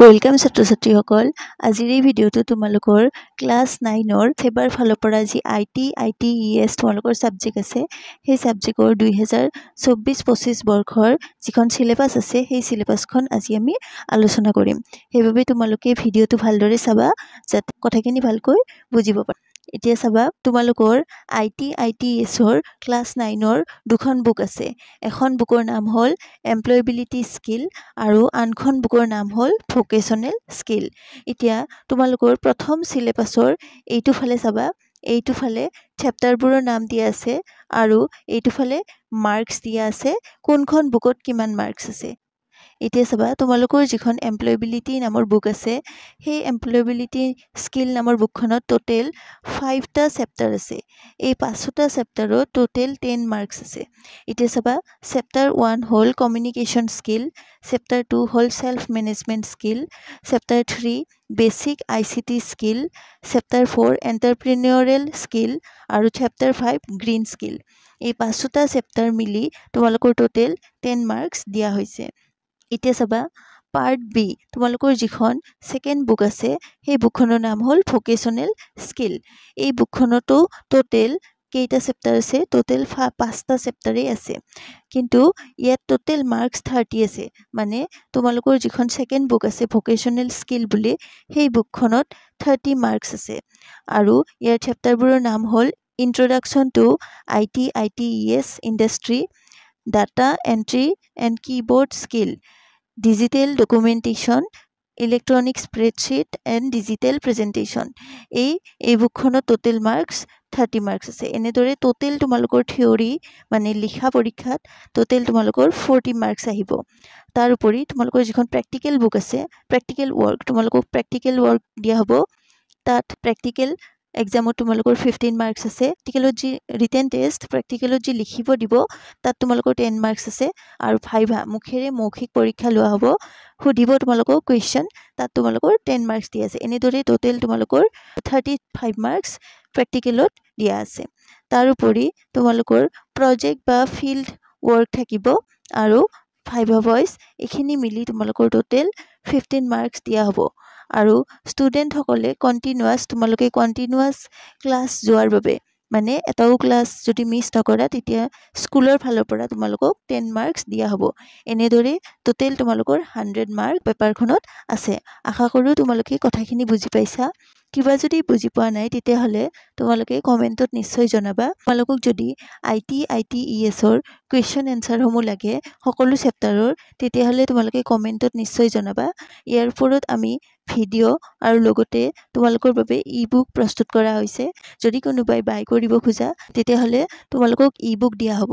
Welcome ছাত্ৰ-ছাত্ৰীসকল আজিৰ এই ভিডিঅ'টো তোমালোকৰ ক্লাছ 9ৰ ফেবাৰ ফালৰ পৰা যি ITES তোমালোকৰ সাবজেক্ট আছে সেই সাবজেক্টৰ 2024-25 বৰ্ষৰ যিখন সিলেবাস আছে সেই সিলেবাসখন আজি আমি আলোচনা কৰিম সেইবাবে তোমালোকে ভিডিঅ'টো ভালদৰে চাবা যাতে কথাখিনি ভালকৈ বুজিব পাৰা এতিয়া চাবা তোমালোকৰ ITESৰ ক্লাছ 9ৰ দুখন বুক আছে এখন বুকৰ নাম হ'ল এমপ্লয়েবিলিটি স্কিল আৰু আনখন বুকৰ নাম হ'ল ভোকেশনেল স্কিল এতিয়া তোমালোকৰ প্ৰথম সিলেবাসৰ এইটো ফালে চাবা এইটো ফালে চেপ্টাৰবোৰৰ নাম দিয়া আছে আৰু এইটো ফালে মাৰ্কস দিয়া আছে কোনখন বুকত কিমান মাৰ্কস আছে এতিয়া চাবা তোমালোকৰ যিখন এমপ্লয়েবিলিটি নামৰ বুক আছে সেই এমপ্লয়েবিলিটি স্কিল নামৰ বুকখনত টোটেল 5টা চেপ্টাৰ আছে এই 5টা চেপ্টাৰত টোটেল 10 মাৰ্কস আছে এতিয়া চাবা চেপ্টাৰ 1 হ'ল কমিউনিকেশন স্কিল চেপ্টাৰ 2 হ'ল self management skill chapter 3 basic ICT skill chapter 4 entrepreneurial skill আৰু চেপ্টাৰ 5 গ্ৰীন স্কিল এই 5টা চেপ্টাৰ মিলি তোমালোকৰ টোটেল 10 মাৰ্কস দিয়া হৈছে এতিয়া চাবা পাৰ্ট বি তোমালোকৰ যিখন সেকেন্ড বুক আছে সেই বুকখনৰ নাম হ'ল ভোকেশনেল স্কিল এই বুকখনতো টোটেল কেইটা চেপ্টাৰ আছে টোটেল 5টা চেপ্টাৰে আছে কিন্তু ইয়াত টোটেল মাৰ্কস 30 আছে মানে তোমালোকৰ যিখন সেকেন্ড বুক আছে ভোকেশনেল স্কিল বুলি সেই বুকখনত 30 মাৰ্কস আছে আৰু ইয়াৰ চেপ্টাৰবোৰৰ নাম হ'ল introduction to ITES industry Data entry and keyboard skill, digital documentation, electronic spreadsheet and digital presentation. এই বুকখনত টোটেল মাৰ্কস 30 মাৰ্কস আছে এনেদৰে টোটেল তোমালোকৰ থিওৰি মানে লিখা পৰীক্ষাত টোটেল তোমালোকৰ 40 মাৰ্কস আহিব তাৰ উপৰি তোমালোকৰ যিখন প্ৰ্যাকটিক্যাল বুক আছে প্ৰ্যাকটিক্যাল ওয়াৰ্ক তোমালোকক প্ৰ্যাকটিক্যাল ওয়াৰ্ক দিয়া হ'ব তাত প্ৰ্যাকটিক্যাল এক্সামত তোমালোকৰ 15 মাৰ্কস আছে প্ৰ্যাকটিক্যালত যি ৰিটেন টেষ্ট প্ৰ্যাকটিক্যালত যি লিখিব দিব তাত তোমালোকৰ 10 মাৰ্কস আছে আৰু ভাইভা মুখেৰে মৌখিক পৰীক্ষা লোৱা হ'ব সুধিব তোমালোকক কোৱেশ্চন তাত তোমালোকৰ 10 মাৰ্কস দিয়া আছে এনেদৰে টোটেল তোমালোকৰ 35 মাৰ্কস প্ৰ্যাকটিক্যালত দিয়া আছে তাৰ উপৰি তোমালোকৰ প্ৰজেক্ট বা ফিল্ড ওয়াৰ্ক থাকিব আৰু ভাইভা ভইচ এখিনি মিলি তোমালোকৰ টোটেল 15 মাৰ্কস দিয়া হ'ব আৰু ষ্টুডেন্ট সকলে তোমালোকে কন্টিনিউয়াস ক্লাস যোৱাৰ বাবে মানে এটাও ক্লাস যদি মিস নকৰা তেতিয়া স্কুলৰ ফালৰ পৰা তোমালোকক 10 মাৰ্কস দিয়া হ'ব এনেদৰে টোটেল তোমালোকৰ 100 মাৰ্ক পেপাৰখনত আছে আশা কৰো তোমালোকে কথাখিনি বুজি পাইছা কিবা যদি বুজি পোৱা নাই তেতিয়া হলে তোমালোকে কমেন্টত নিশ্চয় জনাবা তোমালোকক যদি ITESৰ কোৱেশ্চন এনসাৰ সমূহ লাগে সকলো চেপ্টাৰৰ তেতিয়া হলে তোমালোকে কমেন্টত নিশ্চয় জনাবা ইয়াৰ ওপৰত আমি ভিডিও আৰু লগতে তোমালোকৰ বাবে ই-বুক প্ৰস্তুত কৰা হৈছে যদি কোনোবাই বাই কৰিব খোজা তেতিয়া হলে তোমালোকক ই-বুক দিয়া হ'ব